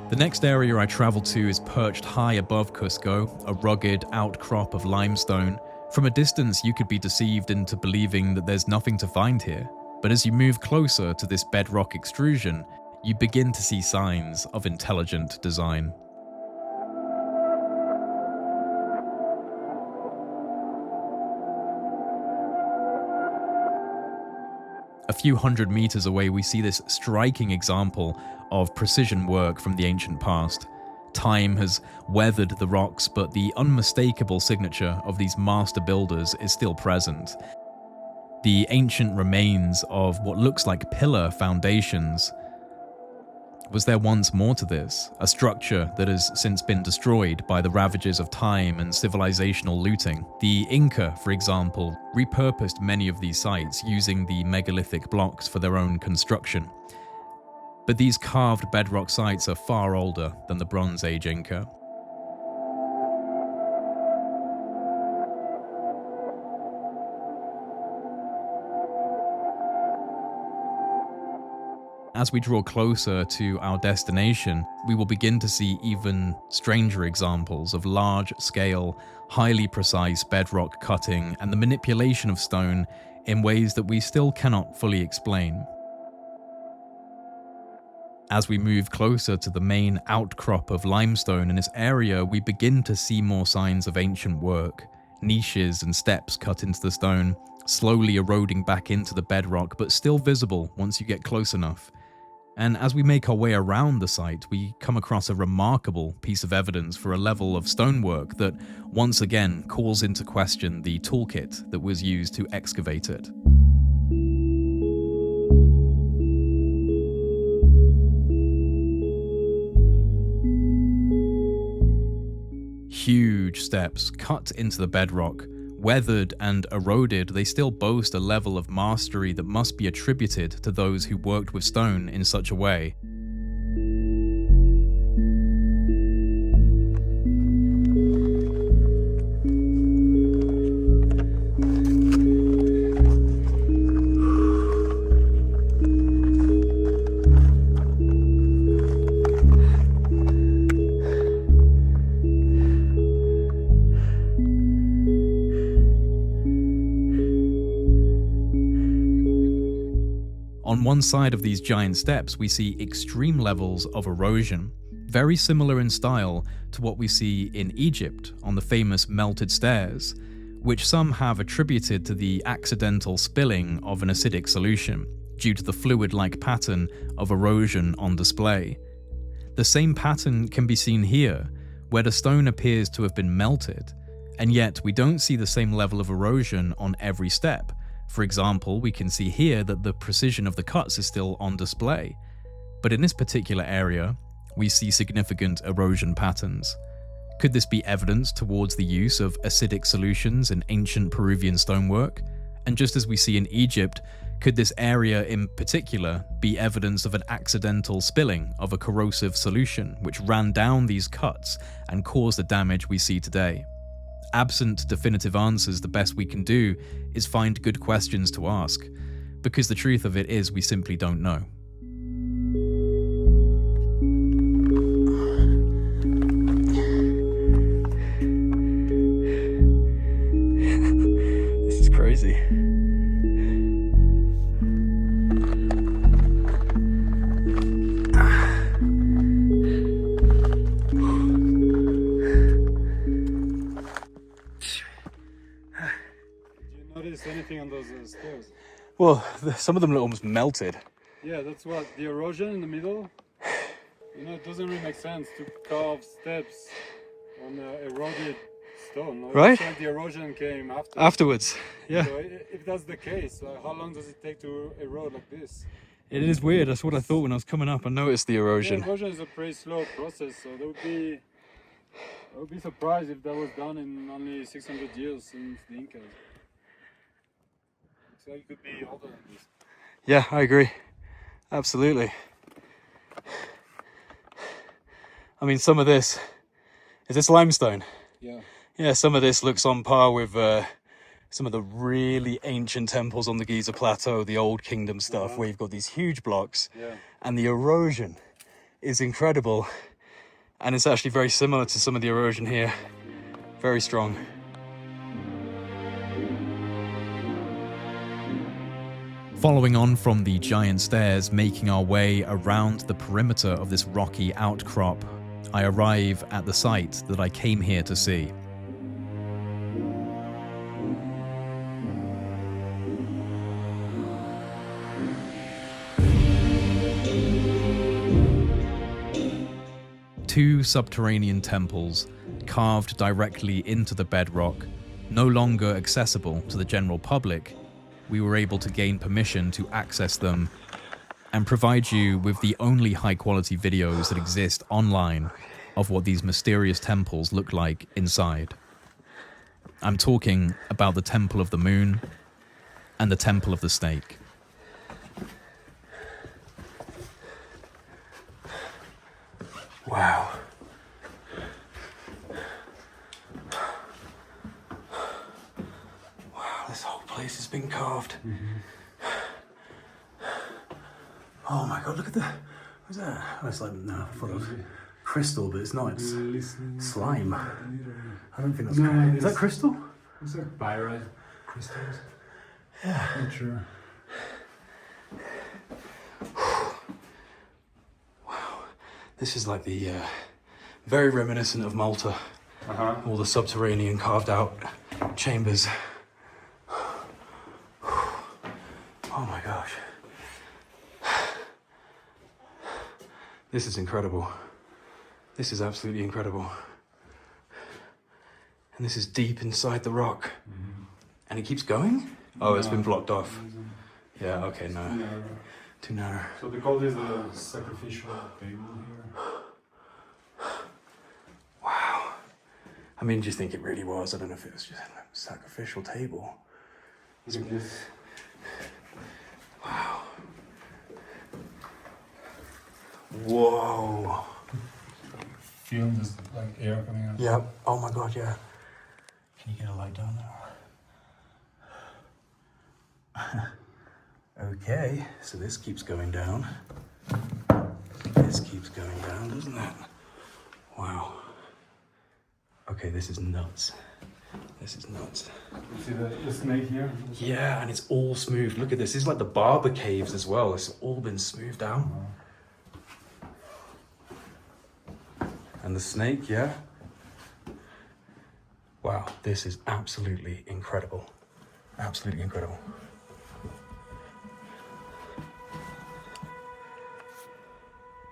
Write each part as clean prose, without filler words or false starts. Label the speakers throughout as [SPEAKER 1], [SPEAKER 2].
[SPEAKER 1] The next area I traveled to is perched high above Cusco, a rugged outcrop of limestone. From a distance, you could be deceived into believing that there's nothing to find here. But as you move closer to this bedrock extrusion, you begin to see signs of intelligent design. A few hundred meters away, we see this striking example of precision work from the ancient past. Time has weathered the rocks, but the unmistakable signature of these master builders is still present. The ancient remains of what looks like pillar foundations. Was there once more to this? A structure that has since been destroyed by the ravages of time and civilizational looting. The Inca, for example, repurposed many of these sites using the megalithic blocks for their own construction. But these carved bedrock sites are far older than the Bronze Age Inca. As we draw closer to our destination, we will begin to see even stranger examples of large-scale, highly precise bedrock cutting and the manipulation of stone in ways that we still cannot fully explain. As we move closer to the main outcrop of limestone in this area, we begin to see more signs of ancient work. Niches and steps cut into the stone, slowly eroding back into the bedrock, but still visible once you get close enough. And as we make our way around the site, we come across a remarkable piece of evidence for a level of stonework that once again calls into question the toolkit that was used to excavate it. Huge steps cut into the bedrock. Weathered and eroded, they still boast a level of mastery that must be attributed to those who worked with stone in such a way. On one side of these giant steps, we see extreme levels of erosion, very similar in style to what we see in Egypt on the famous melted stairs, which some have attributed to the accidental spilling of an acidic solution due to the fluid-like pattern of erosion on display. The same pattern can be seen here, where the stone appears to have been melted, and yet we don't see the same level of erosion on every step. For example, we can see here that the precision of the cuts is still on display, but in this particular area, we see significant erosion patterns. Could this be evidence towards the use of acidic solutions in ancient Peruvian stonework? And just as we see in Egypt, could this area in particular be evidence of an accidental spilling of a corrosive solution which ran down these cuts and caused the damage we see today? Absent definitive answers, the best we can do is find good questions to ask, because the truth of it is we simply don't know. This is crazy.
[SPEAKER 2] Anything on those stairs?
[SPEAKER 1] Well, some of them look almost melted.
[SPEAKER 2] Yeah, that's what, the erosion in the middle. You know, it doesn't really make sense to carve steps on eroded stone.
[SPEAKER 1] Right?
[SPEAKER 2] It's like the erosion came
[SPEAKER 1] Afterwards, yeah.
[SPEAKER 2] So if that's the case, how long does it take to erode like this?
[SPEAKER 1] It is weird. That's what I thought when I was coming up. I noticed the erosion.
[SPEAKER 2] Yeah, erosion is a pretty slow process, so I would be surprised if that was done in only 600 years since the Incas. So it could be older than this.
[SPEAKER 1] Yeah, I agree. Absolutely. I mean, some of this, is this limestone?
[SPEAKER 2] Yeah.
[SPEAKER 1] Yeah, some of this looks on par with some of the really ancient temples on the Giza Plateau, the Old Kingdom stuff, where you've got these huge blocks, and the erosion is incredible. And it's actually very similar to some of the erosion here. Very strong. Following on from the giant stairs, making our way around the perimeter of this rocky outcrop, I arrive at the site that I came here to see. Two subterranean temples carved directly into the bedrock, no longer accessible to the general public. We were able to gain permission to access them and provide you with the only high-quality videos that exist online of what these mysterious temples look like inside. I'm talking about the Temple of the Moon and the Temple of the Snake. Wow. This whole place has been carved. Oh my god, look at what's that? Oh, it's like full of crystal, but it's not, it's slime. I don't think that's is that crystal?
[SPEAKER 2] Is that pyrite crystals?
[SPEAKER 1] Yeah.
[SPEAKER 2] I'm sure.
[SPEAKER 1] Wow. This is like the very reminiscent of Malta. All the subterranean carved out chambers. Oh my gosh. This is incredible. This is absolutely incredible. And this is deep inside the rock. And it keeps going? Oh, it's been blocked off. Yeah, okay, no. Too narrow.
[SPEAKER 2] So they call this a sacrificial table here.
[SPEAKER 1] Wow. I mean, do you think it really was? I don't know if it was just a sacrificial table.
[SPEAKER 2] Look at this.
[SPEAKER 1] Wow. Whoa.
[SPEAKER 2] Feel this like air coming out.
[SPEAKER 1] Yeah. Oh my god, yeah. Can you get a light down there? Okay, so this keeps going down. This keeps going down, doesn't it? Wow. Okay, this is nuts. This is nuts.
[SPEAKER 2] You see the snake here?
[SPEAKER 1] Yeah, and it's all smooth. Look at this. This is like the barber caves as well. It's all been smoothed down. And the snake, yeah. Wow, this is absolutely incredible. Absolutely incredible.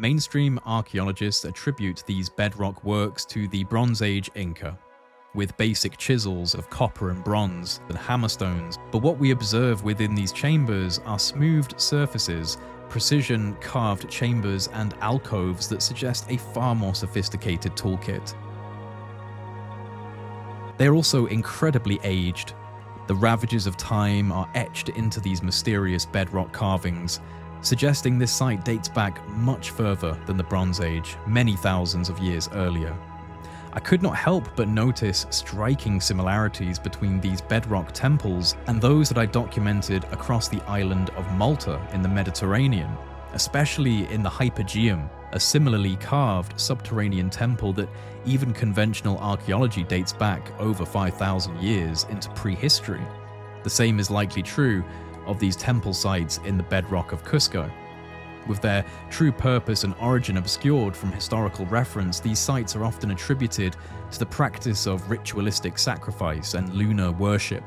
[SPEAKER 1] Mainstream archaeologists attribute these bedrock works to the Bronze Age Inca, with basic chisels of copper and bronze and hammerstones, but what we observe within these chambers are smoothed surfaces, precision carved chambers and alcoves that suggest a far more sophisticated toolkit. They are also incredibly aged. The ravages of time are etched into these mysterious bedrock carvings, suggesting this site dates back much further than the Bronze Age, many thousands of years earlier. I could not help but notice striking similarities between these bedrock temples and those that I documented across the island of Malta in the Mediterranean, especially in the Hypogeum, a similarly carved subterranean temple that even conventional archaeology dates back over 5,000 years into prehistory. The same is likely true of these temple sites in the bedrock of Cusco. With their true purpose and origin obscured from historical reference, these sites are often attributed to the practice of ritualistic sacrifice and lunar worship.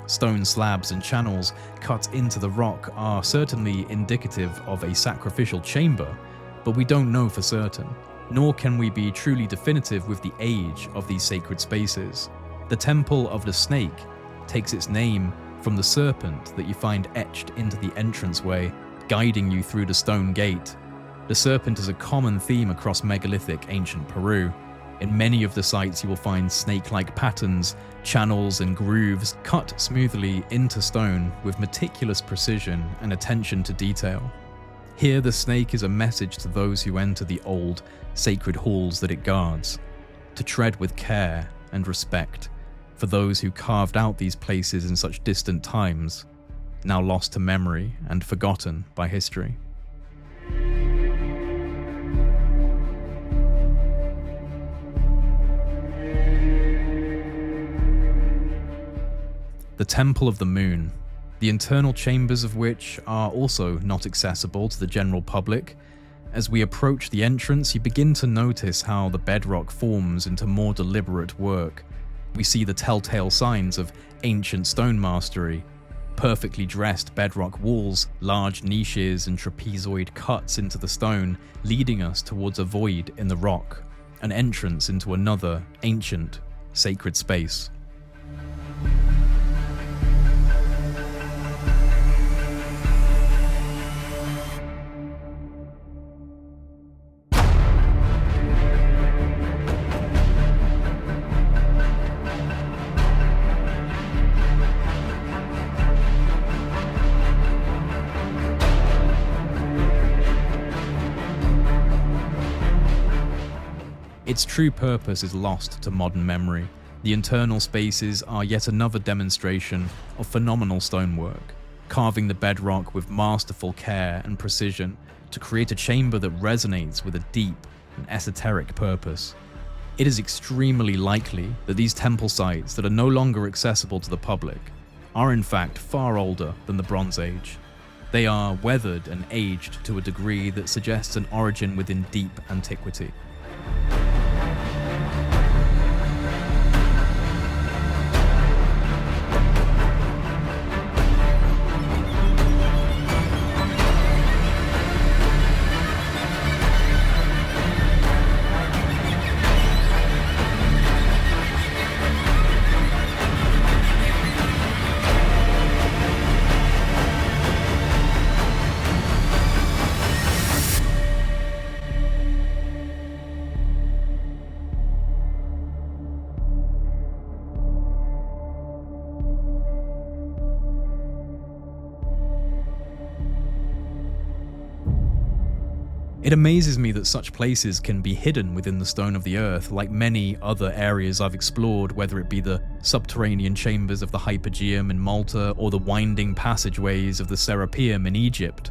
[SPEAKER 1] Stone slabs and channels cut into the rock are certainly indicative of a sacrificial chamber, but we don't know for certain, nor can we be truly definitive with the age of these sacred spaces. The Temple of the Snake takes its name from the serpent that you find etched into the entranceway, guiding you through the stone gate. The serpent is a common theme across megalithic ancient Peru. In many of the sites you will find snake-like patterns, channels and grooves cut smoothly into stone with meticulous precision and attention to detail. Here the snake is a message to those who enter the old, sacred halls that it guards, to tread with care and respect for those who carved out these places in such distant times, now lost to memory and forgotten by history. the Temple of the Moon, the internal chambers of which are also not accessible to the general public. As we approach the entrance, you begin to notice how the bedrock forms into more deliberate work. We see the telltale signs of ancient stone mastery: perfectly dressed bedrock walls, large niches and trapezoid cuts into the stone, leading us towards a void in the rock, an entrance into another ancient, sacred space. Its true purpose is lost to modern memory. The internal spaces are yet another demonstration of phenomenal stonework, carving the bedrock with masterful care and precision to create a chamber that resonates with a deep and esoteric purpose. It is extremely likely that these temple sites that are no longer accessible to the public are in fact far older than the Bronze Age. They are weathered and aged to a degree that suggests an origin within deep antiquity. It amazes me that such places can be hidden within the stone of the earth, like many other areas I've explored, whether it be the subterranean chambers of the Hypogeum in Malta or the winding passageways of the Serapeum in Egypt.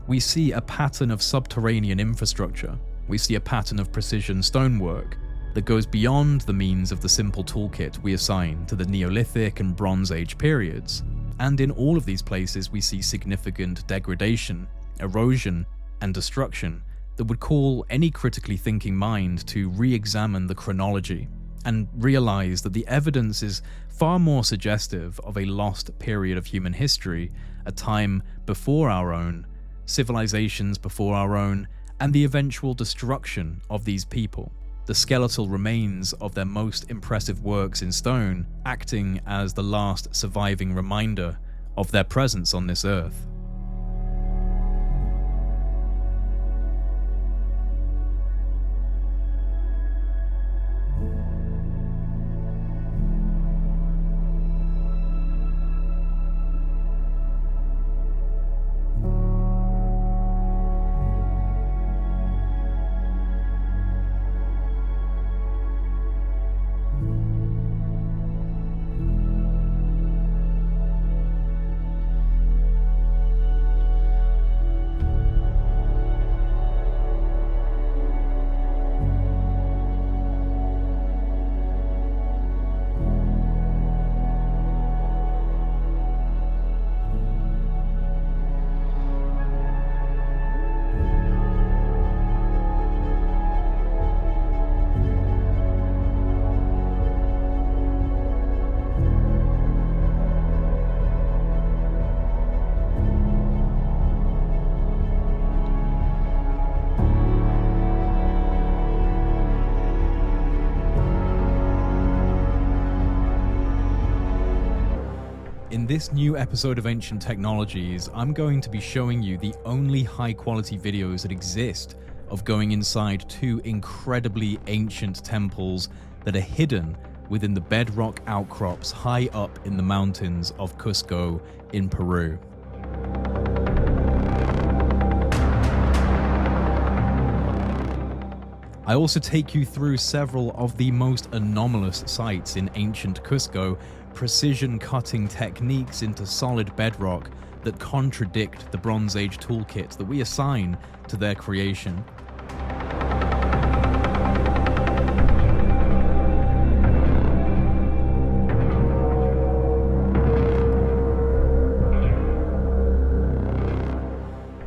[SPEAKER 1] We see a pattern of subterranean infrastructure. We see a pattern of precision stonework that goes beyond the means of the simple toolkit we assign to the Neolithic and Bronze Age periods. And in all of these places we see significant degradation, erosion, and destruction that would call any critically thinking mind to re-examine the chronology and realize that the evidence is far more suggestive of a lost period of human history, a time before our own, civilizations before our own, and the eventual destruction of these people. The skeletal remains of their most impressive works in stone acting as the last surviving reminder of their presence on this earth. In this new episode of Ancient Technologies, I'm going to be showing you the only high-quality videos that exist of going inside two incredibly ancient temples that are hidden within the bedrock outcrops high up in the mountains of Cusco in Peru. I also take you through several of the most anomalous sites in ancient Cusco, precision cutting techniques into solid bedrock that contradict the Bronze Age toolkit that we assign to their creation.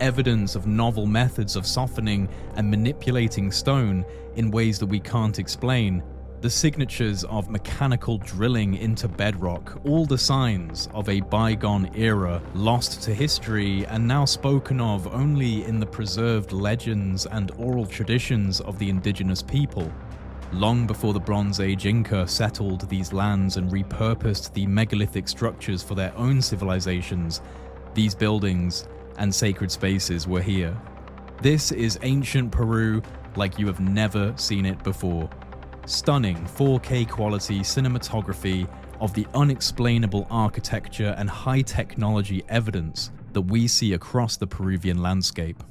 [SPEAKER 1] evidence of novel methods of softening and manipulating stone in ways that we can't explain, the signatures of mechanical drilling into bedrock, all the signs of a bygone era lost to history and now spoken of only in the preserved legends and oral traditions of the indigenous people. Long before the Bronze Age Inca settled these lands and repurposed the megalithic structures for their own civilizations, these buildings and sacred spaces were here. This is ancient Peru like you have never seen it before. Stunning 4K quality cinematography of the unexplainable architecture and high technology evidence that we see across the Peruvian landscape.